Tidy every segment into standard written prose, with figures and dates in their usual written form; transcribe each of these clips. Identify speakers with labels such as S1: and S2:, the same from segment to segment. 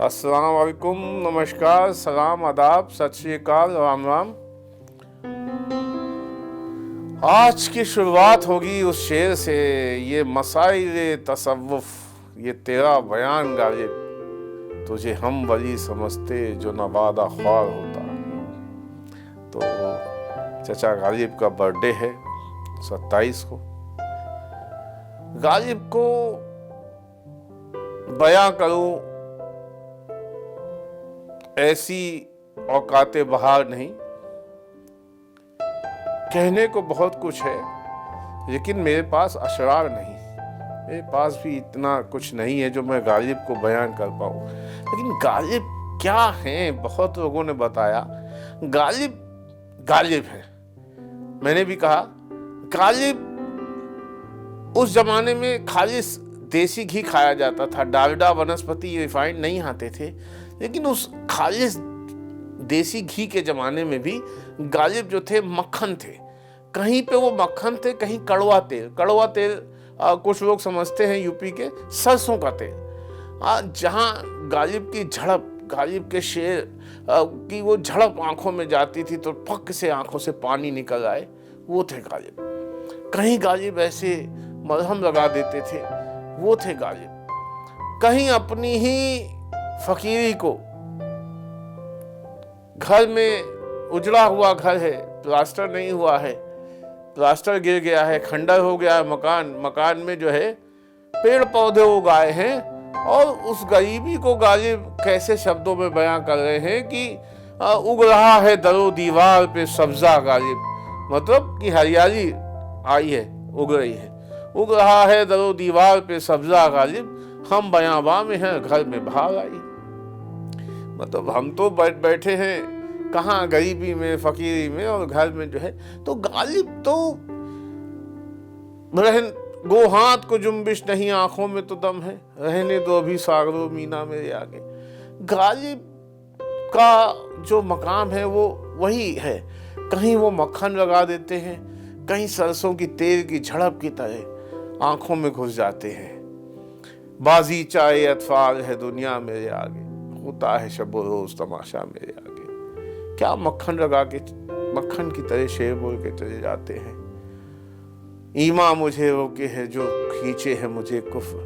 S1: अस्सलाम वालेकुम, नमस्कार, सलाम, आदाब, सत श्री अकाल, राम राम। आज की शुरुआत होगी उस शेर से, ये मसाइल तसव्वुफ, ये तेरा बयान गालिब, तुझे हम वली समझते जो नवादा ख्वार होता। तो चचा गालिब का बर्थडे है 27 को। गालिब को बयां करूं ऐसी औकाते बहार नहीं, कहने को बहुत कुछ है लेकिन मेरे पास अशरार नहीं, मेरे पास भी इतना कुछ नहीं है जो मैं गालिब को बयान कर पाऊं। लेकिन गालिब क्या है, बहुत लोगों ने बताया गालिब गालिब है। मैंने भी कहा गालिब उस जमाने में खालिस देसी घी खाया जाता था, डालडा वनस्पति रिफाइंड नहीं आते थे, लेकिन उस खालिस देसी घी के जमाने में भी गालिब जो थे मक्खन थे। कहीं पे वो मक्खन थे, कहीं कड़वा तेल। कड़वा तेल कुछ लोग समझते हैं यूपी के सरसों का तेल। जहां गालिब की झड़प, गालिब के शेर की वो झड़प आंखों में जाती थी तो फक से आंखों से पानी निकल आए, वो थे गालिब। कहीं गालिब ऐसे मलहम लगा देते थे, वो थे गालिब। कहीं अपनी ही फकीरी को, घर में उजड़ा हुआ घर है, प्लास्टर नहीं हुआ है, प्लास्टर गिर गया है, खंडर हो गया है मकान में जो है पेड़ पौधे उगाए हैं, और उस गरीबी को गालिब कैसे शब्दों में बयां कर रहे हैं कि उग रहा है दरो दीवार पे सब्जा गालिब, मतलब कि हरियाली आई है, उग रही है। उग रहा है दरो दीवार पे सब्जा गालिब, हम बयांबा में हैं, घर में बहार आई। मतलब हम तो बैठे हैं कहाँ, गरीबी में, फकीरी में, और घर में जो है। तो गालिब तो रहन गो हाथ को जुम्बिश नहीं, आंखों में तो दम है, रहने दो अभी सागरो मीना मेरे आगे। गालिब का जो मकाम है वो वही है। कहीं वो मक्खन लगा देते हैं, कहीं सरसों की तेल की झड़प की तरह आंखों में घुस जाते हैं। बाजी चाहे अतफाल है दुनिया मेरे आगे, होता है शबो रोज तमाशा मेरे आगे। क्या मक्खन लगा के, मक्खन की तरह शेर बोल के चले जाते हैं। ईमा मुझे रोके है जो खींचे है मुझे कुफ्र,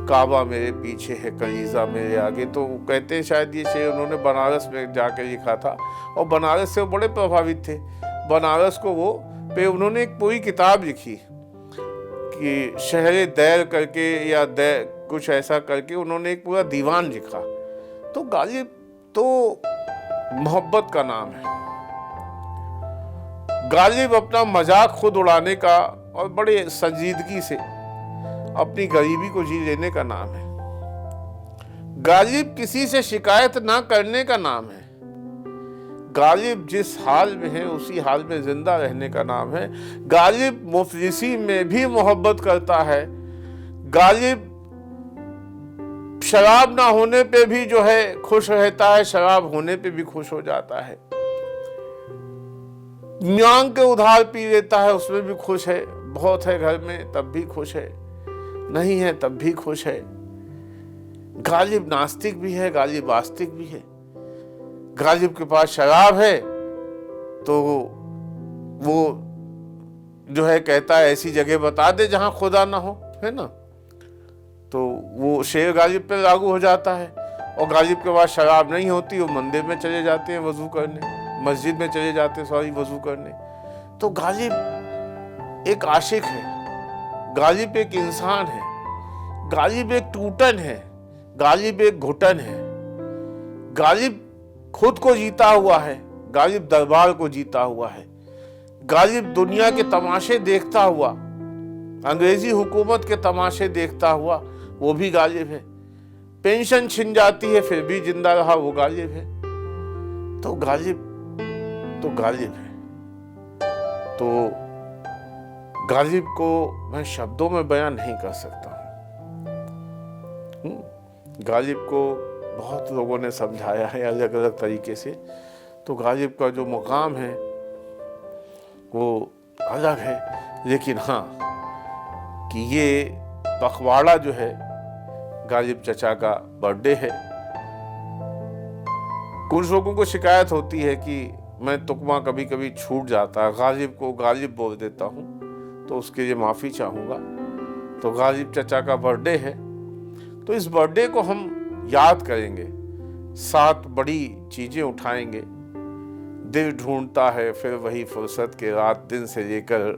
S1: काबा मेरे पीछे है कलीजा मेरे आगे। तो कहते हैं शायद ये शेर उन्होंने बनारस में जाकर लिखा था, और बनारस से वो बड़े प्रभावित थे। बनारस को वो पे उन्होंने एक पूरी किताब लिखी कि शहरे दैर करके, या कुछ ऐसा करके उन्होंने एक पूरा दीवान लिखा। तो गालिब तो मोहब्बत का नाम है। गालिब अपना मजाक खुद उड़ाने का और बड़े संजीदगी से अपनी गरीबी को जी लेने का नाम है। गालिब किसी से शिकायत ना करने का नाम है। गालिब जिस हाल में है उसी हाल में जिंदा रहने का नाम है। गालिब मुफलिसी में भी मोहब्बत करता है। गालिब शराब ना होने पे भी जो है खुश रहता है, शराब होने पे भी खुश हो जाता है। मांग के उधार पी लेता है, उसमें भी खुश है। बहुत है घर में तब भी खुश है, नहीं है तब भी खुश है। गालिब नास्तिक भी है, गालिब आस्तिक भी है। गालिब के पास शराब है तो वो जो है कहता है ऐसी जगह बता दे जहां खुदा ना हो, है ना। तो वो शेर गालिब पे लागू हो जाता है। और गालिब के पास शराब नहीं होती, वो मंदिर में चले जाते हैं वजू करने, मस्जिद में चले जाते हैं वजू करने। तो गालिब एक आशिक है, गालिब एक इंसान है, गालिब एक टूटन है, गालिब एक घुटन है। गालिब खुद को जीता हुआ है, गालिब दरबार को जीता हुआ है। गालिब दुनिया के तमाशे देखता हुआ, अंग्रेजी हुकूमत के तमाशे देखता हुआ, वो भी गालिब है। पेंशन छिन जाती है फिर भी जिंदा रहा, वो गालिब है। तो गालिब है। तो गालिब को मैं शब्दों में बयान नहीं कर सकता हूं। गालिब को बहुत लोगों ने समझाया है अलग अलग तरीके से। तो गालिब का जो मुकाम है वो अलग है। लेकिन हाँ, कि ये पखवाड़ा जो है, गालिब चचा का बर्थडे है, कुछ लोगों को शिकायत होती है कि मैं तुकमा कभी कभी छूट जाता है, गालिब को गालिब बोल देता हूँ, तो उसके लिए माफ़ी चाहूँगा। तो गालिब चचा का बर्थडे है, तो इस बर्थडे को हम याद करेंगे, 7 बड़ी चीज़ें उठाएंगे। दिल ढूंढता है फिर वही फुर्सत के रात दिन से लेकर,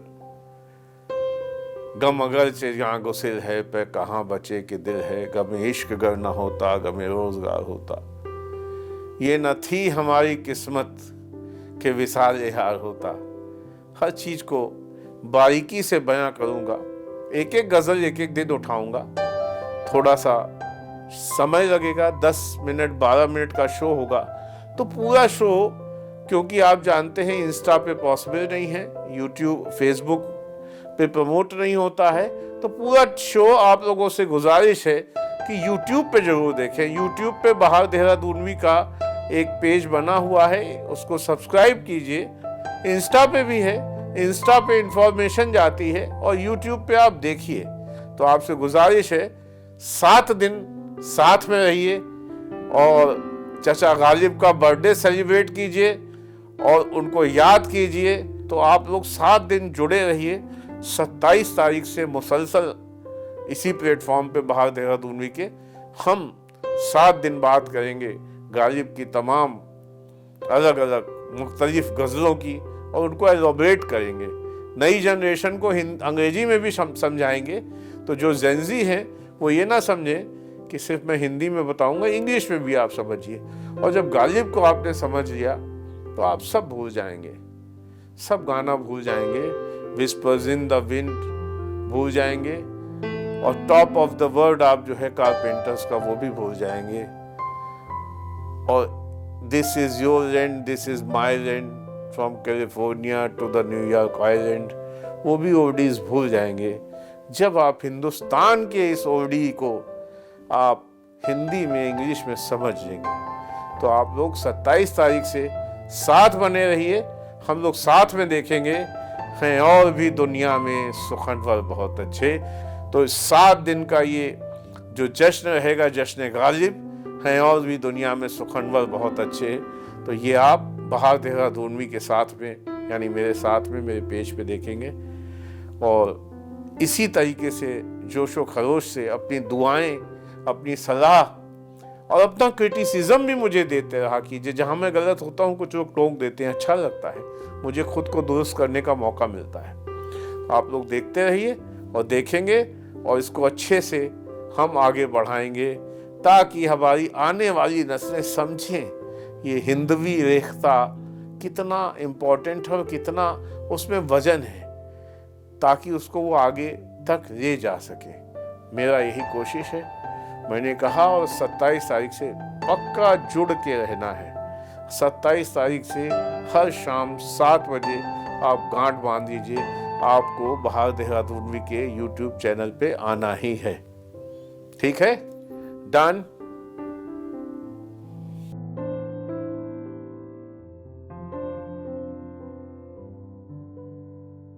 S1: गम अगर से जहाँ गुसिल है पे कहाँ बचे कि दिल है, गम इश्क गर न होता गम रोजगार होता, ये न थी हमारी किस्मत के विसाल हार होता। हर चीज़ को बारीकी से बयां करूँगा, एक एक गज़ल एक एक दिन उठाऊँगा। थोड़ा सा समय लगेगा, 10 मिनट 12 मिनट का शो होगा, तो पूरा शो, क्योंकि आप जानते हैं इंस्टा पे पॉसिबल नहीं है, यूट्यूब फेसबुक पे प्रमोट नहीं होता है, तो पूरा शो आप लोगों से गुजारिश है कि यूट्यूब पे जरूर देखें। यूट्यूब पे बहार देहरादूनवी का एक पेज बना हुआ है, उसको सब्सक्राइब कीजिए। इंस्टा पे भी है, इंस्टा पे इंफॉर्मेशन जाती है और यूट्यूब पे आप देखिए। तो आपसे गुजारिश है 7 दिन साथ में रहिए और चचा गालिब का बर्थडे सेलिब्रेट कीजिए और उनको याद कीजिए। तो आप लोग 7 दिन जुड़े रहिए। 27 तारीख से मुसलसल इसी प्लेटफॉर्म पे बहार देहरादूनवी के हम 7 दिन बात करेंगे गालिब की तमाम अलग अलग मुख्तलिफ गज़लों की और उनको एलोबरेट करेंगे। नई जनरेशन को अंग्रेजी में भी समझाएंगे, तो जो जेनजी हैं वो ये ना समझें कि सिर्फ मैं हिंदी में बताऊंगा, इंग्लिश में भी आप समझिए। और जब गालिब को आपने समझ लिया तो आप सब भूल जाएंगे, सब गाना भूल जाएंगे, विस्पर्स इन द विंड भूल जाएंगे और टॉप ऑफ द वर्ल्ड आप जो है कारपेंटर्स का वो भी भूल जाएंगे। और this is your land, this is my land, from California to the New York island, वो भी ओडीज भूल जाएंगे। जब आप हिंदुस्तान के इस ओडी को आप हिंदी में इंग्लिश में समझ लेंगे, तो आप लोग 27 तारीख से साथ बने रहिए। हम लोग साथ में देखेंगे हैं और भी दुनिया में सुखनवर बहुत अच्छे। तो 7 दिन का ये जो जश्न रहेगा, जश्न गालिब, हैं और भी दुनिया में सुखनवर बहुत अच्छे, तो ये आप बहार देहरादूनवी के साथ में, यानी मेरे साथ में, मेरे पेज पे देखेंगे। और इसी तरीके से जोशो खरोश से अपनी दुआएं, अपनी सलाह और अपना क्रिटिसिज्म भी मुझे देते रहा कीजिए। जहाँ मैं गलत होता हूँ कुछ लोग टोक देते हैं, अच्छा लगता है, मुझे खुद को दुरुस्त करने का मौका मिलता है। आप लोग देखते रहिए और देखेंगे और इसको अच्छे से हम आगे बढ़ाएंगे ताकि हमारी आने वाली नस्लें समझें ये हिंदवी रेखता कितना इम्पोर्टेंट है और कितना उसमें वजन है, ताकि उसको वो आगे तक ले जा सके। मेरा यही कोशिश है, मैंने कहा। और 27 तारीख से पक्का जुड़ के रहना है। 27 तारीख से हर शाम 7 बजे आप गांठ बांध दीजिए, आपको बहार देहरादूनवी के YouTube चैनल पे आना ही है। ठीक है, डन।